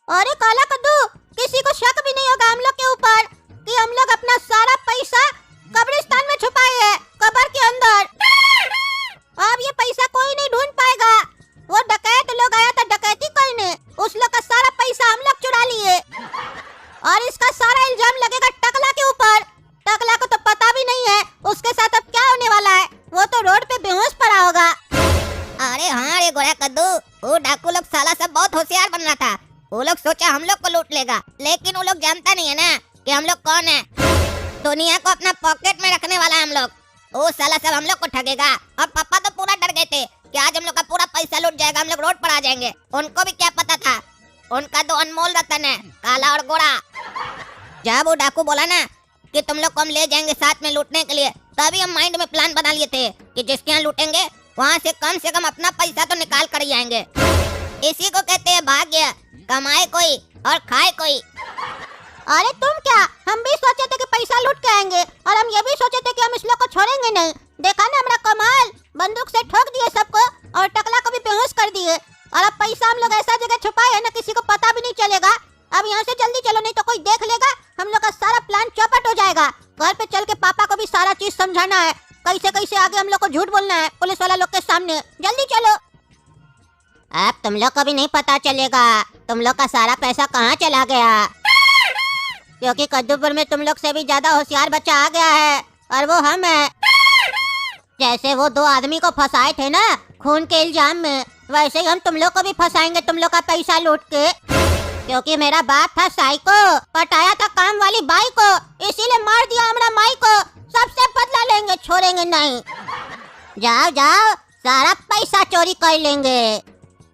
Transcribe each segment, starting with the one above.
अरे काला कद्दू, किसी को शक भी नहीं होगा हम लोग के ऊपर कि हम लोग अपना सारा पैसा कब्रिस्तान में छुपाए है, कब्र के अंदर। अब ये पैसा कोई नहीं ढूंढ पाएगा। वो डकैत लोग आया था डकैती करने, उस लोग का सारा पैसा हम लोग चुरा लिए और इसका सारा इल्जाम लगेगा टकला के ऊपर। टकला को तो पता भी नहीं है उसके साथ अब क्या होने वाला है, वो तो रोड पे बेहोश पड़ा होगा। अरे हाँ रे गोरा कद्दू, वो डाकू लोग साला सब बहुत होशियार बन रहा था। वो लोग सोचा हम लोग को लूट लेगा, लेकिन वो लोग जानता नहीं है ना कि हम लोग कौन है। दुनिया को अपना पॉकेट में रखने वाला है हम लोग। वो साला सब हम लोग को ठगेगा। और पापा तो पूरा डर गए थे कि आज हम लोग का पूरा पैसा लूट जाएगा, हम लोग रोड पर आ जाएंगे। उनको भी क्या पता था, उनका तो अनमोल रतन है, काला और गोरा। जब वो डाकू बोला ना कि तुम लोग को हम ले जाएंगे साथ में लूटने के लिए, तभी हम माइंड में प्लान बना लिए थे कि जिसके यहाँ लूटेंगे वहाँ से कम अपना पैसा तो निकाल कर ही आएंगे। इसी को कहते हैं भाग्य, कमाए कोई और खाए कोई। अरे तुम क्या, हम भी सोचे थे कि पैसा लूट के आएंगे और हम ये भी सोचे थे कि हम इस लोग को छोड़ेंगे नहीं। देखा ना हमारा कमाल, बंदूक से ठोक दिए सबको और टकला को भी बेहोश कर दिए। और अब पैसा हम लोग ऐसा जगह छुपाए है ना, किसी को पता भी नहीं चलेगा। अब यहाँ से जल्दी चलो, नहीं तो कोई देख लेगा, हम लोग का सारा प्लान चौपट हो जाएगा। घर पे चल के पापा को भी सारा चीज समझाना है, कैसे कैसे आगे हम लोग को झूठ बोलना है पुलिस वाला लोग के सामने। जल्दी चलो। अब तुम लोग को भी नहीं पता चलेगा तुम लोग का सारा पैसा कहाँ चला गया, क्योंकि कद्दूपुर में तुम लोग से भी ज्यादा होशियार बच्चा आ गया है और वो हम है। जैसे वो 2 आदमी को फंसाए थे ना खून के इल्जाम में, वैसे ही हम तुम लोग को भी फंसाएंगे तुम लोग का पैसा लूट के। क्योंकि मेरा बाप था साइको, पटाया था काम वाली बाई को, इसीलिए मार दिया हमारा माई को। सबसे बदला लेंगे, छोड़ेंगे नहीं। जाओ जाओ, सारा पैसा चोरी कर लेंगे।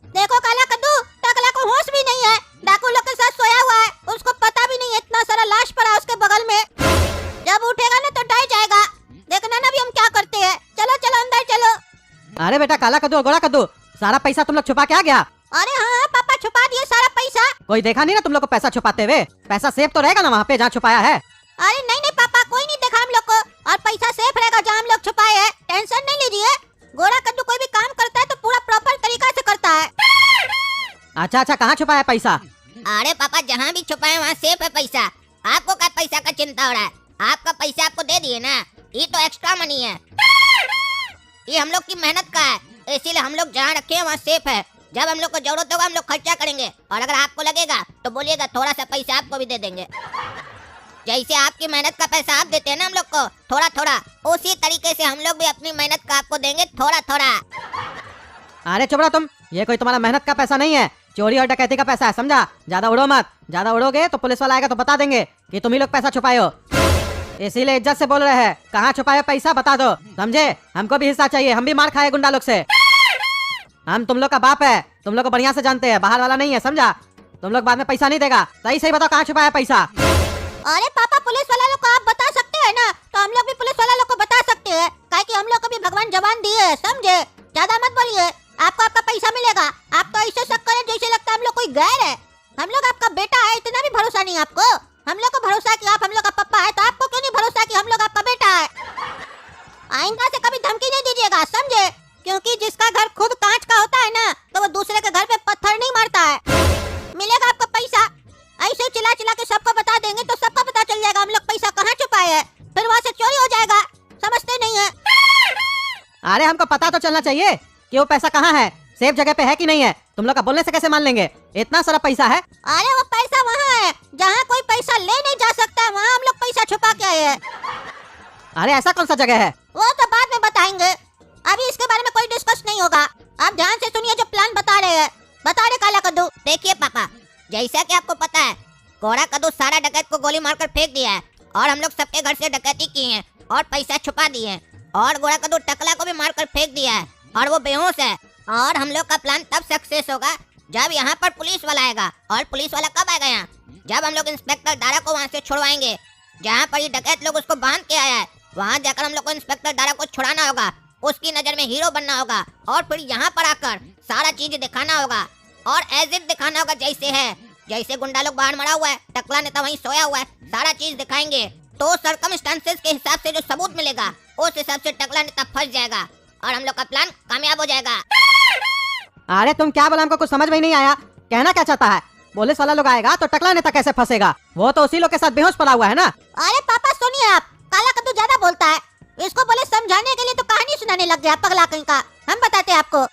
देखो काला कद्दू, टकला को होश भी नहीं है, डाकू लोग के साथ सोया हुआ है, उसको पता भी नहीं है इतना सारा लाश पड़ा उसके बगल में। जब उठेगा ना तो डर जाएगा। देखना ना भी हम क्या करते हैं। चलो चलो अंदर चलो। अरे बेटा काला कद्दू और गोरा कद्दू, सारा पैसा तुम लोग छुपा के आ गया? अरे हाँ पापा, छुपा दिए सारा पैसा। कोई देखा नहीं ना तुम लोग को पैसा छुपाते हुए? पैसा सेफ तो रहेगा ना वहाँ पे जहाँ छुपाया है? अरे नहीं नहीं पापा, कोई नहीं देखा हम लोग को, और पैसा सेफ रहेगा जहाँ हम लोग छुपाए हैं। टेंशन नहीं लीजिए। गोरा कद्दू कोई भी काम करता है तो पूरा प्रॉपर तरीका से करता है। अच्छा अच्छा, कहाँ छुपाया पैसा? अरे पापा, जहाँ भी छुपाए वहाँ सेफ है पैसा। आपको क्या पैसा का चिंता हो रहा है? आपका पैसा आपको दे दिए ना, ये तो एक्स्ट्रा मनी है, ये हम लोग की मेहनत का है, इसीलिए हम लोग जहाँ रखे हैं वहाँ सेफ है। जब हम लोग को जरूरत होगा हम लोग खर्चा करेंगे, और अगर आपको लगेगा तो बोलिएगा, थोड़ा सा पैसा आपको भी दे देंगे। जैसे आपकी मेहनत का पैसा आप देते हैं ना हम लोग को थोड़ा थोड़ा, उसी तरीके से हम लोग भी अपनी मेहनत का आपको देंगे थोड़ा थोड़ा। अरे चुप रहो तुम, ये कोई तुम्हारा मेहनत का पैसा नहीं है, चोरी और डकैती का पैसा है, समझा? ज्यादा उड़ो मत, ज्यादा उड़ोगे तो पुलिस वाला आएगा तो बता देंगे कि तुम ही लोग पैसा छुपाए हो। इसीलिए इज्जत से बोल रहे हैं, कहाँ छुपाए पैसा बता दो, समझे? हमको भी हिस्सा चाहिए, हम भी मार खाए गुंडा लोग से। हम तुम लोग का बाप है, तुम लोग को बढ़िया से जानते हैं, बाहर वाला नहीं है, समझा? तुम लोग बाद में पैसा नहीं देगा। सही सही बताओ, कहाँ छुपाया पैसा? अरे पापा, पुलिस वाला लोग को आप बता सकते हैं ना, तो हम लोग भी पुलिस वाला लोग को बता सकते हैं, काहे कि हम लोग को भी भगवान जवान दिए है, समझे? ज्यादा मत बोलिए, आपको आपका पैसा मिलेगा। आप तो ऐसे शक करें जैसे लगता है हम लोग कोई गैर है। हम लोग आपका बेटा है, इतना भी भरोसा नहीं आपको? हम लोग को भरोसा है कि आप हम लोग का पप्पा है, तो आपको क्यों नहीं भरोसा कि हम लोग आपका बेटा है? आइंदा से कभी धमकी नहीं दीजिएगा, समझे? क्योंकि जिसका घर खुद कांच का होता है ना, तो वो दूसरे के घर पे पत्थर नहीं मारता है। मिलेगा आपको पैसा, ऐसे चिल्ला चिल्ला के सबको बता देंगे तो सबको पता चल जाएगा हम लोग पैसा कहाँ छुपाए हैं, फिर वहाँ से चोरी हो जाएगा। समझते नहीं है? अरे हमको पता तो चलना चाहिए कि वो पैसा कहाँ है, सेफ जगह पे है कि नहीं है। तुम लोग का बोलने से कैसे मान लेंगे? इतना सारा पैसा है। अरे वो पैसा वहाँ है जहाँ कोई पैसा ले नहीं जा सकता है, वहाँ हम लोग पैसा छुपा के आए हैं। अरे ऐसा कौन सा जगह है? वो तो बाद में बताएंगे, अभी इसके बारे में कोई डिस्कस नहीं होगा। आप ध्यान से सुनिए जो प्लान बता रहे हैं। बता रहे काला कद्दू। देखिए पापा, जैसा कि आपको पता है, गोरा कद्दू सारा डकैत को गोली मारकर फेंक दिया है, और हम लोग सबके घर से डकैती की है और पैसा छुपा दिए हैं, और गोरा कद्दू टकला को भी मारकर फेंक दिया है और वो बेहोश है। और हम लोग का प्लान तब सक्सेस होगा जब यहाँ पर पुलिस वाला आएगा। और पुलिस वाला कब आएगा यहाँ? जब हम लोग इंस्पेक्टर दारा को वहाँ से छुड़वाएंगे, जहाँ पर ये डकैत लोग उसको बांध के आया है, वहाँ जाकर हम लोग को इंस्पेक्टर दारा को छुड़ाना होगा, उसकी नजर में हीरो बनना होगा, और फिर यहाँ पर आकर सारा चीज दिखाना होगा और एज इट दिखाना होगा जैसे है। जैसे गुंडा लोग बाहर मरा हुआ है, टकला नेता वहीं सोया हुआ है, सारा चीज दिखाएंगे। तो सर्कमस्टेंसेस के हिसाब से जो सबूत मिलेगा, उस हिसाब से टकला नेता फंस जाएगा और हम लोग का प्लान कामयाब हो जाएगा। अरे तुम क्या बोला, हमको कुछ समझ में ही नहीं आया। कहना क्या चाहता है? पुलिस वाला लोग आएगा तो टकला नेता कैसे फंसेगा? वो तो उसी लोग के साथ बेहोश पड़ा हुआ है ना। अरे पापा सुनिए, आप काला कद्दू ज्यादा बोलता है। इसको बोले समझाने के लिए तो कहानी सुनाने लग गया पगला कहीं का। हम बताते हैं आपको,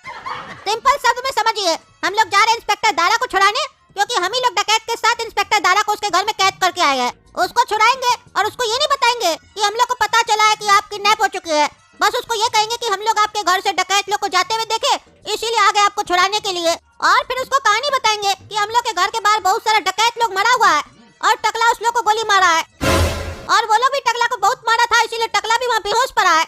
सिंपल शब्द में समझिए। हम लोग जा रहे हैं इंस्पेक्टर दारा को छुड़ाने, क्योंकि हम ही लोग डकैत के साथ इंस्पेक्टर दारा को उसके घर में कैद करके आए हैं। उसको छुड़ाएंगे और उसको ये नहीं बताएंगे कि हम लोग को पता चला है कि आप किडनैप हो चुके हैं। बस उसको ये कहेंगे कि हम लोग आपके घर से डकैत लोग को जाते हुए देखे, इसीलिए आ गए आपको छुड़ाने के लिए। और फिर उसको कहानी बताएंगे कि हम लोग के घर के बाहर बहुत सारा डकैत लोग मरा हुआ है और टकला उस लोग को गोली मारा है, और वो लोग भी टकला को बहुत मारा था, इसीलिए टकला भी वहाँ बेहोश पड़ा है।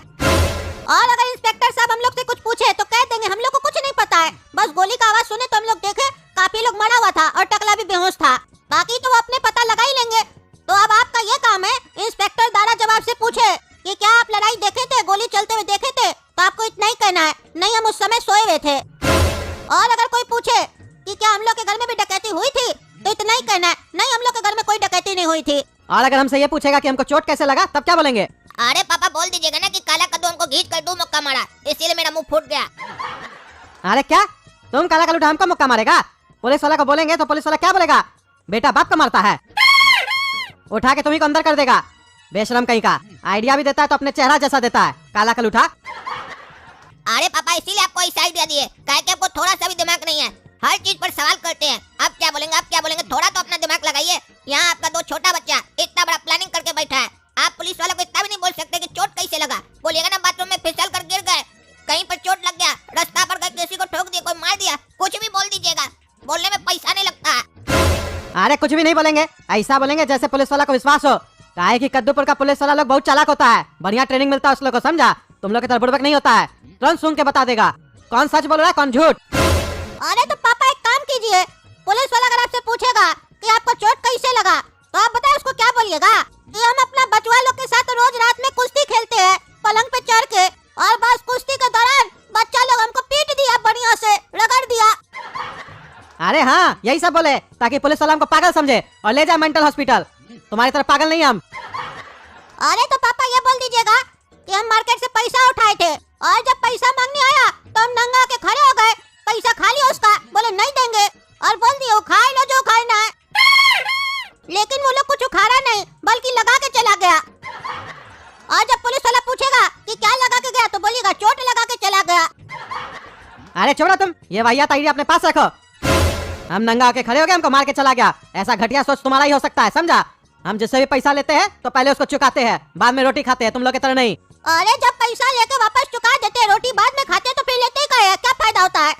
और अगर इंस्पेक्टर साहब हम लोग से कुछ पूछे तो कह देंगे हम लोग को कुछ नहीं पता है, बस गोली का आवाज सुने तो हम लोग देखे काफी लोग मरा हुआ था और टकला भी बेहोश था। बाकी तो वो अपने पता लगा ही लेंगे। तो अब आपका ये काम है, इंस्पेक्टर दारा जब आपसे पूछे कि क्या आप लड़ाई देखे थे, गोली चलते हुए देखे थे, तो आपको इतना ही कहना है, नहीं हम उस समय सोए हुए थे। और अगर कोई पूछे कि क्या हम लोग के घर में भी डकैती हुई थी, तो इतना ही कहना है, नहीं हम लोग के घर में कोई डकैती नहीं हुई थी। और अगर हमसे ये पूछेगा कि हमको चोट कैसे लगा, तब क्या बोलेंगे? अरे पापा बोल दीजिएगा ना कि काला कद्दू हमको घींच कर 2 मुक्का मारा, इसीलिए मेरा मुंह फूट गया। अरे क्या तुम काला कलूटा हमको मुक्का मारेगा? पुलिस वाला को बोलेंगे तो पुलिस वाला क्या बोलेगा? बेटा बाप को मारता है, उठा के तुम्ही को अंदर कर देगा। बेशरम कहीं का, आइडिया भी देता है तो अपने चेहरा जैसा देता है, काला कलूठा। अरे पापा इसीलिए आपको ऐसा आइडिया दिए, काहे कि आपको थोड़ा सा भी दिमाग नहीं है, हर चीज पर सवाल करते हैं। आप क्या बोलेंगे, आप क्या बोलेंगे, थोड़ा तो अपना दिमाग लगाइए। यहाँ आपका 2 छोटा बच्चा इतना बड़ा प्लानिंग करके बैठा है, आप पुलिस वालों को इतना भी नहीं बोल सकते कि चोट कैसे लगा। बोलिएगा ना बाथरूम में फिसल कर गिर गए, कहीं पर चोट लग गया, रास्ता पर गए किसी को ठोक दिया, कोई मार दिया, कुछ भी बोल दीजिएगा, बोलने में पैसा नहीं लगता। अरे कुछ भी नहीं बोलेंगे, ऐसा बोलेंगे जैसे पुलिस वाला को विश्वास हो। काहे कि कद्दूपुर का पुलिस वाला लोग बहुत चालाक होता है, बढ़िया ट्रेनिंग मिलता है उस लोग को, समझा? तुम लोग की तरह बुड़बक नहीं होता है, तुरंत सुन के बता देगा कौन सच बोल रहा है कौन झूठ। अरे तो पापा एक काम कीजिए, पुलिस वाला अगर आपसे पूछेगा कि आपको चोट कैसे लगा, तो आप बताए उसको क्या बोलिएगा कि हम अपना बचवा लोग के साथ रोज रात में कुश्ती खेलते हैं पलंग पे चढ़ के, और बस कुश्ती के दौरान बच्चा लोग हमको पीट दिया, बढ़िया से रगड़ दिया। अरे हाँ यही सब बोले ताकि पुलिस वाला हमको पागल समझे और ले जाए मेंटल हॉस्पिटल। तुम्हारी तरह पागल नहीं हम। अरे तो पापा ये बोल दीजिएगा कि हम मार्केट से पैसा उठाए थे और जब पैसा मांगने आया तो हम नंगा के खड़े हो गए, पैसा खा लिया उसका, बोले नहीं देंगे, और बोल दिया खा लो जो खाना है। लेकिन वो लोग कुछ उखाड़ा नहीं बल्कि लगा के चला गया। और जब पुलिस वाला पूछेगा कि क्या लगा के गया, तो बोलिएगा चोट लगा के चला गया। अरे छोड़ो तुम, ये वाहियात आइडिया अपने पास रखो। हम नंगा होके खड़े हो गए, हमको मार के चला गया, ऐसा घटिया सोच तुम्हारा ही हो सकता है, समझा? हम जिससे भी पैसा लेते हैं तो पहले उसको चुकाते हैं, बाद में रोटी खाते हैं, तुम लोग की तरह नहीं। अरे जब पैसा लेके वापस चुका देते हैं, रोटी बाद में खाते हैं, तो फिर लेते ही क्या है, क्या फायदा होता है?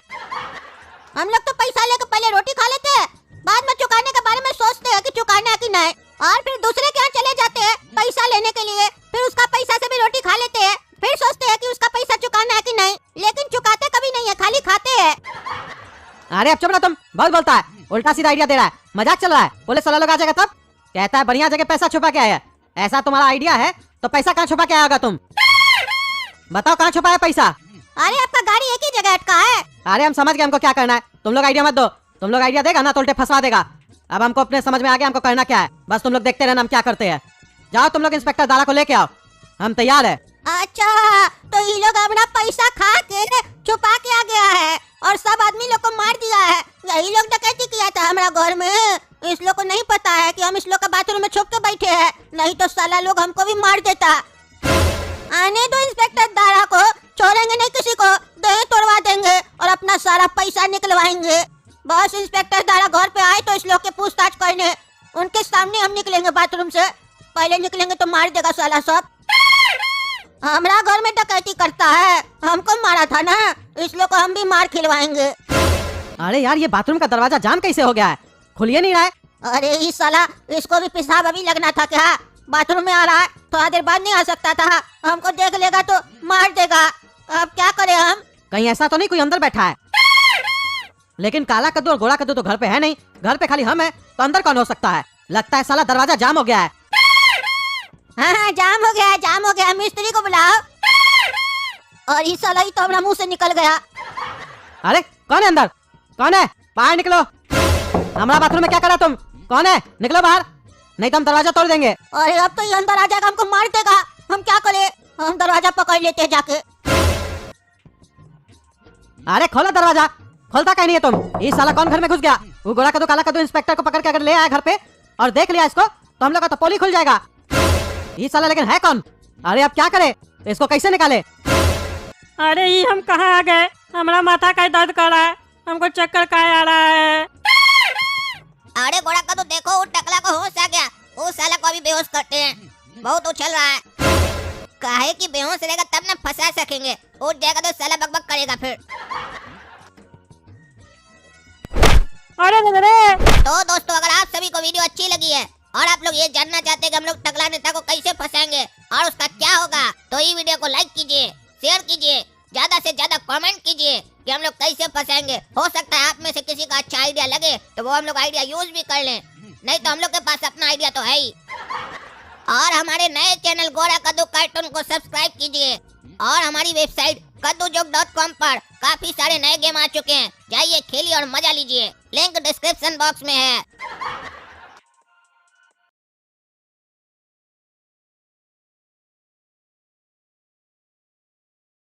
हम लोग तो पैसा लेके पहले रोटी खा लेते हैं, बाद में चुकाने के बारे में सोचते हैं कि चुकाना है कि नहीं, और फिर दूसरे के यहाँ चले जाते हैं पैसा लेने के लिए, फिर उसका पैसा से भी रोटी खा लेते हैं, फिर सोचते हैं कि उसका पैसा चुकाना है कि नहीं, लेकिन चुकाते कभी नहीं है, खाली खाते हैं। अरे अब चुप रहो तुम, बहुत बोलता है, उल्टा सीधा आइडिया दे रहा है, मजाक चल रहा है। पुलिस वाला लोग आ जाएगा तब कहता है बढ़िया जगह पैसा छुपा के आया। ऐसा तुम्हारा आइडिया है तो पैसा कहाँ छुपा के आया होगा तुम? बताओ कहाँ छुपा है पैसा? अरे आपका गाड़ी एक ही जगह अटका है। अरे हम समझ गए हमको क्या करना है, तुम लोग आइडिया मत दो। तुम लोग आइडिया देगा ना तो उल्टे फंसवा देगा। अब हमको अपने समझ में आ गया हमको करना क्या है, बस तुम लोग देखते रहना हम क्या करते हैं। जाओ तुम लोग इंस्पेक्टर दारा को लेके आओ, हम तैयार है। अच्छा तो ये लोग अपना पैसा खा के छुपा के आ गया है और सब आदमी लोग को मार दिया है। यही लोग डकैती किया था हमारा घर में। इस लोग को नहीं पता है कि हम इस लोग का बाथरूम में छुप के बैठे हैं, नहीं तो साला लोग हमको भी मार देता। आने दो इंस्पेक्टर दारा को, छोड़ेंगे नहीं किसी को, देह तोड़वा देंगे और अपना सारा पैसा निकलवाएंगे। बस इंस्पेक्टर दारा घर पे आए तो इस लोग के पूछताछ करने, उनके सामने हम निकलेंगे बाथरूम से, पहले निकलेंगे तो मार देगा साला सब। हमारा घर में डकैती करता है, हमको मारा था ना, इस लोग को हम भी मार खिलवाएंगे। अरे यार ये बाथरूम का दरवाजा जाम कैसे हो गया है, खुलिए नहीं रहा है। अरे इस साला इसको भी पेशाब अभी लगना था क्या? बाथरूम में आ रहा है, थोड़ा देर बाद नहीं आ सकता था, हमको देख लेगा तो मार देगा। अब क्या करें हम? कहीं ऐसा तो नहीं कोई अंदर बैठा है? लेकिन काला कद्दू और गोरा कद्दू तो घर पे है नहीं, घर पे खाली हम है, तो अंदर कौन हो सकता है? लगता है साला दरवाजा जाम हो गया है। हाँ जाम हो गया, जाम हो गया, मिस्त्री को बुलाओ। और इस साला ही तो हमारा मुंह से निकल गया। अरे कौन है अंदर, कौन है? बाहर निकलो, हमारा बाथरूम में क्या करा तुम? कौन है? निकलो बाहर, नहीं तो हम दरवाजा तोड़ देंगे। अरे अब तो ये अंदर आ जाएगा, हमको मार देगा, हम क्या करें? हम दरवाजा पकड़ लेते हैं जाके। अरे खोलो दरवाजा, खोलता कहीं नहीं है तुम? ये साला कौन घर में घुस गया? वो गोरा कद्दू काला कद्दू इंस्पेक्टर को पकड़ के अगर ले आया घर पे और देख लिया इसको तो हम लोग का तो पोली खुल जाएगा। ये साला लेकिन है कौन? अरे अब क्या करे? इसको कैसे निकाले? अरे ये हम कहाँ आ गए? हमारा माथा का दर्द कर रहा है, हमको चक्कर का आ रहा है। अरे गोरा कद्दू देखो, वो टकला को होश आ गया। वो साला को अभी बेहोश करते हैं, बहुत उछल रहा है। काहे कि बेहोश रहेगा तब ना फंसा सकेंगे, उठ जाएगा तो साला बकबक करेगा फिर। अरे रे। तो दोस्तों, अगर आप सभी को वीडियो अच्छी लगी है और आप लोग ये जानना चाहते हैं कि हम लोग टकला नेता को कैसे फंसाएंगे और उसका क्या होगा, तो ये वीडियो को लाइक कीजिए, शेयर कीजिए, ज्यादा से ज्यादा कमेंट कीजिए कि हम लोग कैसे फंसाएंगे। हो सकता है आप में से किसी का अच्छा आइडिया लगे तो वो हम लोग आइडिया यूज भी कर लें, नहीं तो हम लोग के पास अपना आइडिया तो है ही। और हमारे नए चैनल गोरा कद्दू कार्टून को सब्सक्राइब कीजिए और हमारी वेबसाइट kaddujoke.com पर काफी सारे नए गेम आ चुके हैं, जाइए खेलिए और मजा लीजिए। लिंक डिस्क्रिप्शन बॉक्स में है।